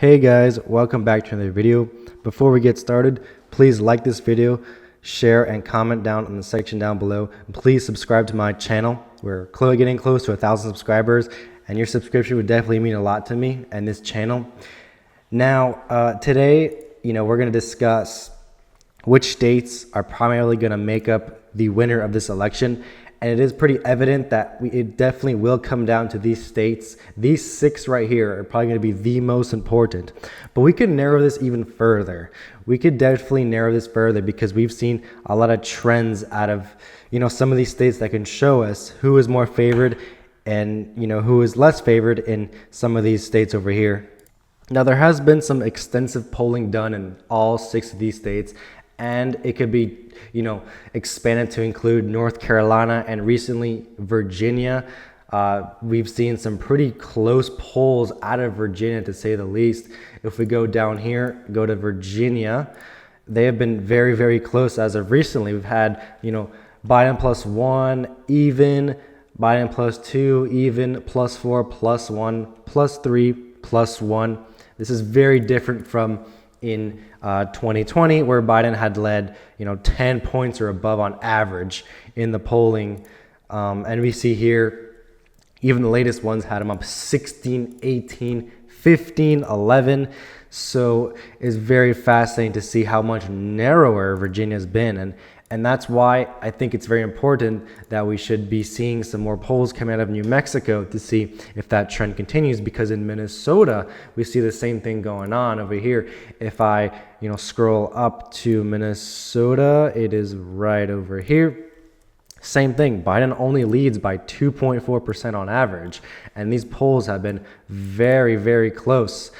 Hey guys, welcome back to another video. Before we get started, please like this video, share and comment down in the section down below. And please subscribe to my channel. We're getting close to 1,000 subscribers, and your subscription would definitely mean a lot to me and this channel. Now, today, we're going to discuss which states are primarily going to make up the winner of this election. And it is pretty evident that it definitely will come down to these states. These 6 right here are probably going to be the most important. But we could narrow this even further. We could definitely narrow this further because we've seen a lot of trends out of, some of these states that can show us who is more favored and, who is less favored in some of these states over here. Now, there has been some extensive polling done in all 6 of these states, and it could be, expanded to include North Carolina and recently Virginia. We've seen some pretty close polls out of Virginia, to say the least. If we go down here, go to Virginia, they have been very, very close as of recently. We've had, Biden +1, even, Biden +2, even, +4, +1, +3, +1. This is very different from in 2020, where Biden had led 10 points or above on average in the polling. And we see here, even the latest ones had him up 16, 18, 15, 11. So it's very fascinating to see how much narrower Virginia's been. And that's why I think it's very important that we should be seeing some more polls come out of New Mexico to see if that trend continues, because in Minnesota, we see the same thing going on over here. If I, scroll up to Minnesota, it is right over here. Same thing. Biden only leads by 2.4% on average. And these polls have been very, very close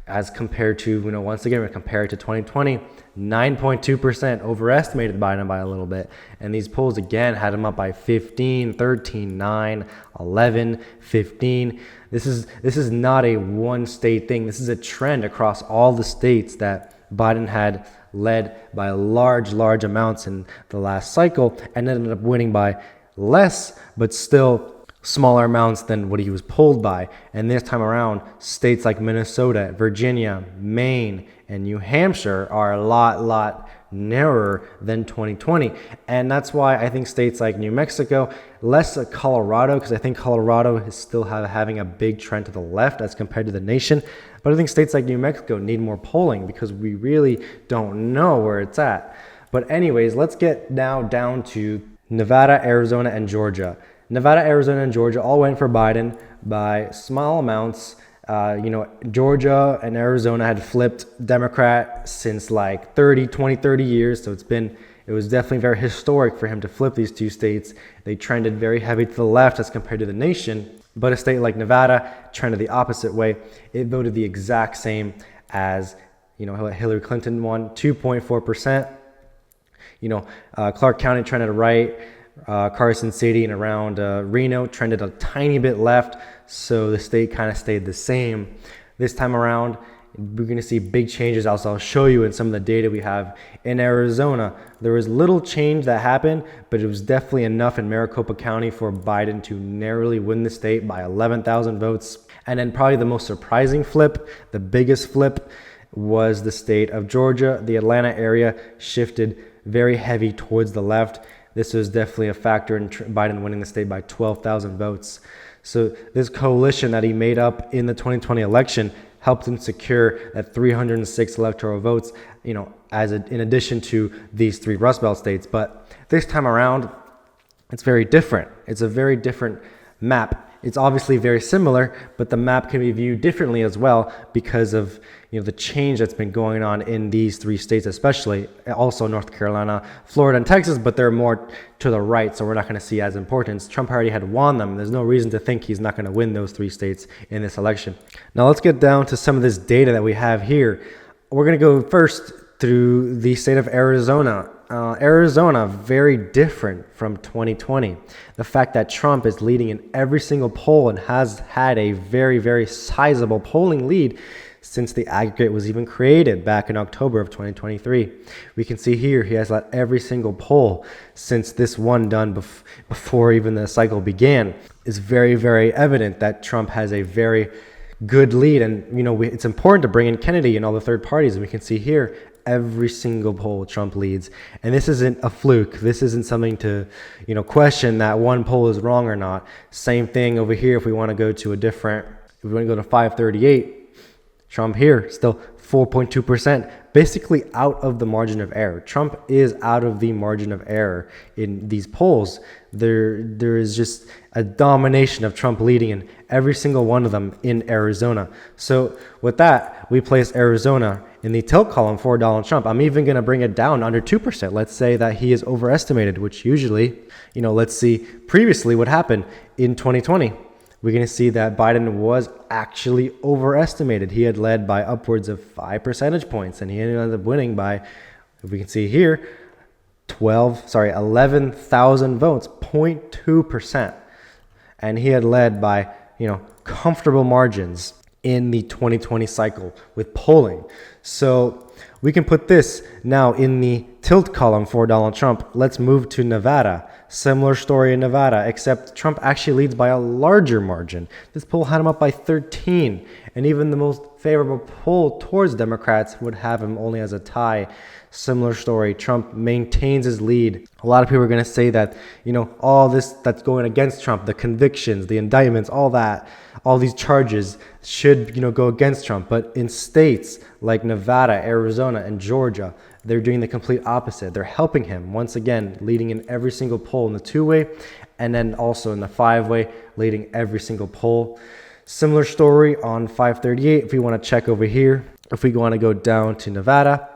as compared to, once again, we compare it to 2020, 9.2% overestimated Biden by a little bit. And these polls, again, had him up by 15, 13, 9, 11, 15. This is not a one-state thing. This is a trend across all the states that Biden had led by large amounts in the last cycle and ended up winning by less, but still smaller amounts than what he was polled by. And this time around, states like Minnesota, Virginia, Maine, and New Hampshire are a lot narrower than 2020. And that's why I think states like New Mexico, less Colorado, because I think Colorado is still having a big trend to the left as compared to the nation. But I think states like New Mexico need more polling because we really don't know where it's at. But anyways, let's get now down to Nevada, Arizona, and Georgia. Nevada, Arizona, and Georgia all went for Biden by small amounts. Georgia and Arizona had flipped Democrat since like 30 years. So it was definitely very historic for him to flip these 2 states. They trended very heavy to the left as compared to the nation. But a state like Nevada trended the opposite way. It voted the exact same as, Hillary Clinton won, 2.4%. Clark County trended right. Carson City and around Reno trended a tiny bit left, so the state kind of stayed the same. This time around, we're going to see big changes. I'll show you in some of the data we have. In Arizona, there was little change that happened, but it was definitely enough in Maricopa County for Biden to narrowly win the state by 11,000 votes. And then probably the most surprising flip, the biggest flip, was the state of Georgia. The Atlanta area shifted very heavy towards the left. This was definitely a factor in Biden winning the state by 12,000 votes. So this coalition that he made up in the 2020 election helped him secure that 306 electoral votes, in addition to these 3 Rust Belt states. But this time around, it's very different. It's a very different map. It's obviously very similar, but the map can be viewed differently as well because of the change that's been going on in these 3 states, especially also North Carolina, Florida, and Texas, but they're more to the right, so we're not going to see as importance. Trump already had won them. There's no reason to think he's not going to win those 3 states in this election. Now let's get down to some of this data that we have here. We're going to go first through the state of Arizona. Arizona, very different from 2020. The fact that Trump is leading in every single poll and has had a very, very sizable polling lead since the aggregate was even created back in October of 2023. We can see here he has led every single poll since this one done before even the cycle began. It's very, very evident that Trump has a very good lead. And, it's important to bring in Kennedy and all the third parties. And we can see here, every single poll Trump leads. And this isn't a fluke. This isn't something to, question that one poll is wrong or not. Same thing over here. If we want to go to if we want to go to 538, Trump here, still 4.2%, basically out of the margin of error. Trump is out of the margin of error in these polls. There is just a domination of Trump leading in every single one of them in Arizona. So with that, we place Arizona in the tilt column for Donald Trump. I'm even going to bring it down under 2%. Let's say that he is overestimated, which usually, let's see previously what happened in 2020. We're going to see that Biden was actually overestimated. He had led by upwards of 5 percentage points, and he ended up winning by, if we can see here, 11,000 votes, 0.2%. And he had led by, comfortable margins in the 2020 cycle with polling. So we can put this now in the tilt column for Donald Trump. Let's move to Nevada. Similar story in Nevada, except Trump actually leads by a larger margin. This poll had him up by 13, and even the most favorable poll towards Democrats would have him only as a tie. Similar story, Trump maintains his lead. A lot of people are going to say that, all this that's going against Trump, the convictions, the indictments, all that, all these charges should, go against Trump. But in states like Nevada, Arizona, and Georgia, they're doing the complete opposite. They're helping him, once again, leading in every single poll in the 2-way, and then also in the 5-way, leading every single poll. Similar story on 538. If we want to check over here, if we want to go down to Nevada,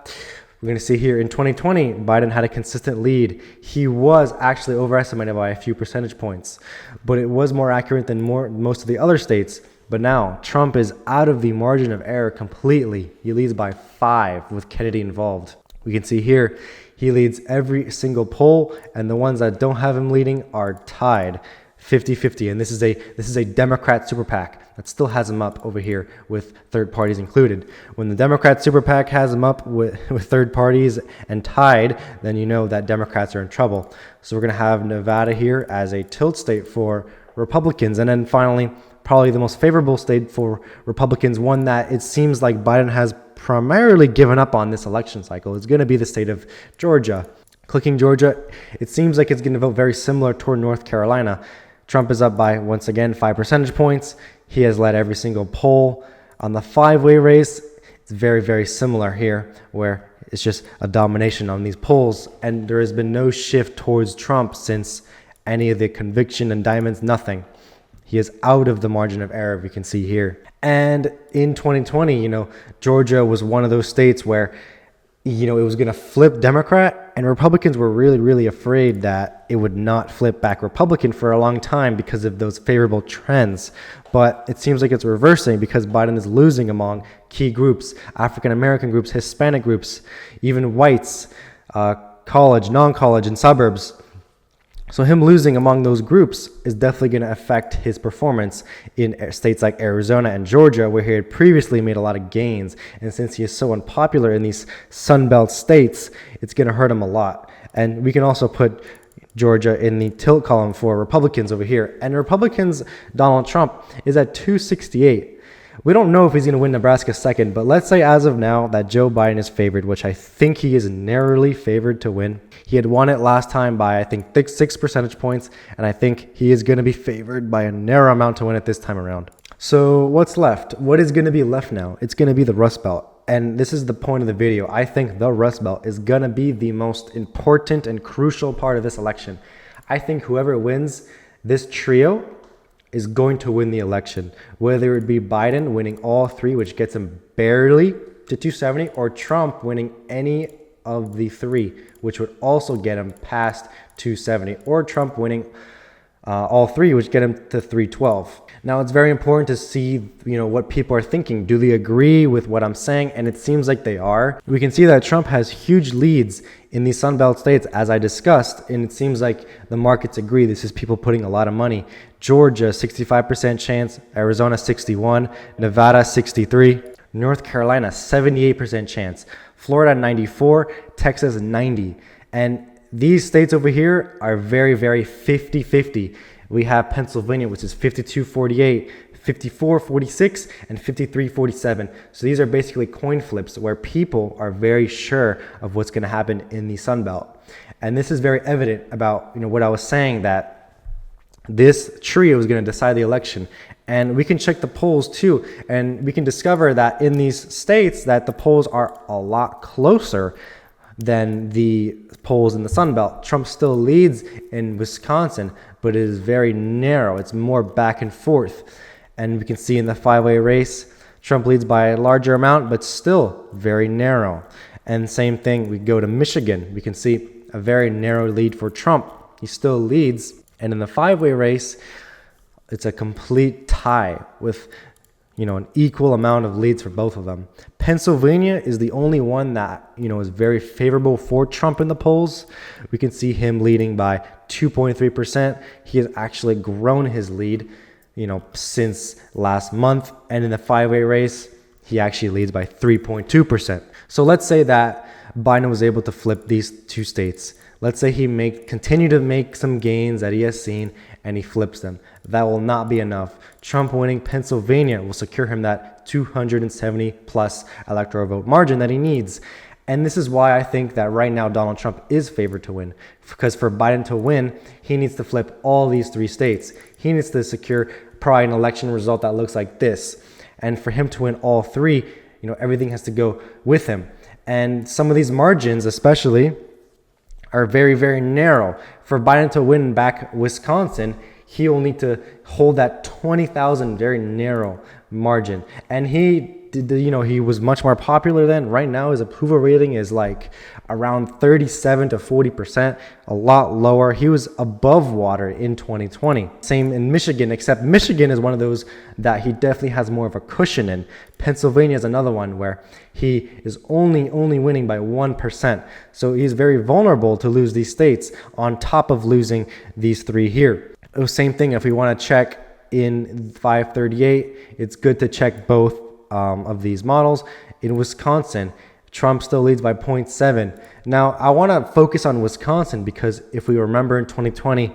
we're going to see here in 2020, Biden had a consistent lead. He was actually overestimated by a few percentage points, but it was more accurate than most of the other states. But now Trump is out of the margin of error completely. He leads by 5 with Kennedy involved. We can see here, he leads every single poll, and the ones that don't have him leading are tied 50-50. And this is a Democrat super PAC that still has him up over here with third parties included. When the Democrat super PAC has him up with third parties and tied, then you know that Democrats are in trouble. So we're going to have Nevada here as a tilt state for Republicans. And then finally, probably the most favorable state for Republicans, one that it seems like Biden has primarily given up on this election cycle, is going to be the state of Georgia. Clicking Georgia, it seems like it's going to vote very similar toward North Carolina. Trump is up by, once again, 5 percentage points. He has led every single poll. On the 5-way race, it's very, very similar here, where it's just a domination on these polls, and there has been no shift towards Trump since any of the conviction indictments, nothing. He is out of the margin of error, we can see here. And in 2020, Georgia was one of those states where, it was going to flip Democrat, and Republicans were really, really afraid that it would not flip back Republican for a long time because of those favorable trends. But it seems like it's reversing because Biden is losing among key groups, African-American groups, Hispanic groups, even whites, college, non-college, and suburbs. So him losing among those groups is definitely going to affect his performance in states like Arizona and Georgia, where he had previously made a lot of gains. And since he is so unpopular in these sunbelt states, it's going to hurt him a lot. And we can also put Georgia in the tilt column for Republicans over here. And Republicans, Donald Trump is at 268. We don't know if he's going to win Nebraska second, but let's say as of now that Joe Biden is favored, which I think he is narrowly favored to win. He had won it last time by, I think, 6 percentage points, and I think he is going to be favored by a narrow amount to win it this time around. So what's left? What is going to be left now? It's going to be the Rustbelt. And this is the point of the video. I think the Rustbelt is going to be the most important and crucial part of this election. I think whoever wins this trio is going to win the election, whether it be Biden winning all 3, which gets him barely to 270, or Trump winning any of the 3, which would also get him past 270, or Trump winning all 3, which get him to 312. Now, it's very important to see, what people are thinking. Do they agree with what I'm saying? And it seems like they are. We can see that Trump has huge leads in these Sunbelt states, as I discussed, and it seems like the markets agree. This is people putting a lot of money. Georgia, 65% chance. Arizona, 61. Nevada, 63. North Carolina, 78% chance. Florida, 94. Texas, 90. And these states over here are very, very 50-50. We have Pennsylvania, which is 52-48, 54-46 and 53-47. So these are basically coin flips where people are very sure of what's going to happen in the sunbelt. And this is very evident about what I was saying, that this trio is going to decide the election. And we can check the polls too, and we can discover that in these states that the polls are a lot closer than the polls in the sunbelt. Trump still leads in Wisconsin, but it is very narrow. It's more back and forth. And we can see in the five-way race, Trump leads by a larger amount, but still very narrow. And same thing, we go to Michigan. We can see a very narrow lead for Trump. He still leads. And in the five-way race, it's a complete tie with an equal amount of leads for both of them. Pennsylvania is the only one that is very favorable for Trump in the polls. We can see him leading by 2.3%. He has actually grown his lead since last month. And in the five-way race, he actually leads by 3.2%. So let's say that Biden was able to flip these two states. Let's say he continue to make some gains that he has seen, and he flips them. That will not be enough. Trump winning Pennsylvania will secure him that 270 plus electoral vote margin that he needs. And this is why I think that right now Donald Trump is favored to win. Because for Biden to win, he needs to flip all these three states. He needs to secure probably an election result that looks like this. And for him to win all three, everything has to go with him. And some of these margins especially are very, very narrow. For Biden to win back Wisconsin, he will need to hold that 20,000 very narrow margin. And he was much more popular then. Right now, his approval rating is like around 37 to 40%, a lot lower. He was above water in 2020. Same in Michigan, except Michigan is one of those that he definitely has more of a cushion in. Pennsylvania is another one where he is only winning by 1%. So he's very vulnerable to lose these states on top of losing these three here. Same thing, if we want to check in 538, it's good to check both of these models. In Wisconsin, Trump still leads by 0.7. Now, I want to focus on Wisconsin because if we remember in 2020,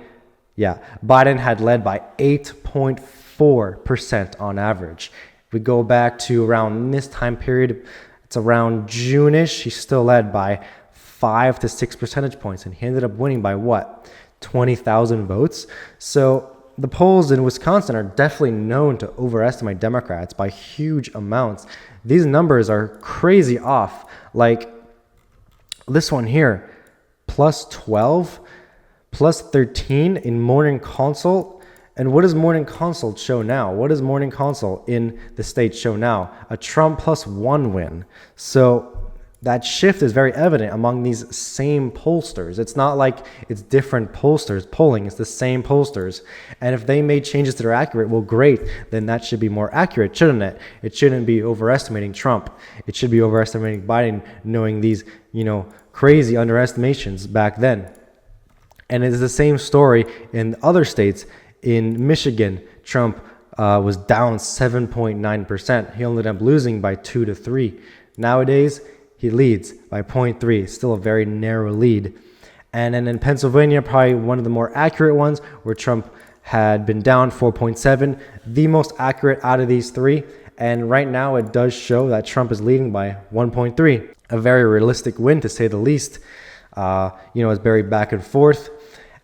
Biden had led by 8.4% on average. If we go back to around this time period, it's around June-ish, he still led by 5 to 6 percentage points, and he ended up winning by what? 20,000 votes. So the polls in Wisconsin are definitely known to overestimate Democrats by huge amounts. These numbers are crazy off. Like this one here, plus 12, plus 13 in morning consult. And what does morning consult show now? What does morning consult in the state show now? A Trump +1 win. So that shift is very evident among these same pollsters. It's not like it's different pollsters polling. It's the same pollsters. And if they made changes that are accurate, well, great. Then that should be more accurate, shouldn't it? It shouldn't be overestimating Trump. It should be overestimating Biden, knowing these, crazy underestimations back then. And it's the same story in other states. In Michigan, Trump was down 7.9%. He ended up losing by 2 to 3. Nowadays, he leads by 0.3, still a very narrow lead. And then in Pennsylvania, probably one of the more accurate ones, where Trump had been down 4.7, the most accurate out of these three. And right now it does show that Trump is leading by 1.3, a very realistic win to say the least. It's very back and forth.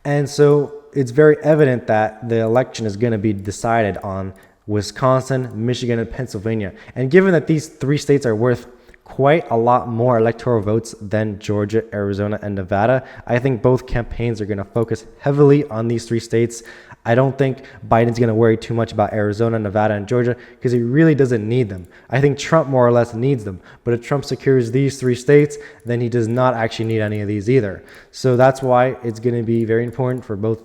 And so it's very evident that the election is going to be decided on Wisconsin, Michigan, and Pennsylvania. And given that these three states are worth quite a lot more electoral votes than Georgia, Arizona, and Nevada, I think both campaigns are going to focus heavily on these three states. I don't think Biden's going to worry too much about Arizona, Nevada, and Georgia because he really doesn't need them. I think Trump more or less needs them. But if Trump secures these three states, then he does not actually need any of these either. So that's why it's going to be very important for both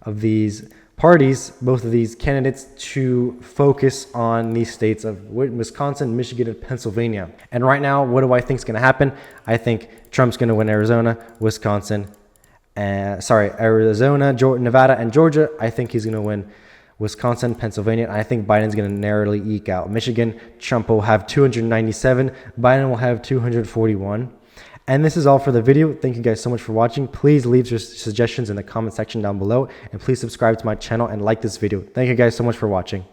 of these parties, both of these candidates, to focus on these states of Wisconsin, Michigan, and Pennsylvania. And right now, what do I think is going to happen? I think Trump's going to win Arizona, Arizona, Nevada, and Georgia. I think he's going to win Wisconsin, Pennsylvania. And I think Biden's going to narrowly eke out Michigan. Trump will have 297. Biden will have 241. And this is all for the video. Thank you guys so much for watching. Please leave your suggestions in the comment section down below. And please subscribe to my channel and like this video. Thank you guys so much for watching.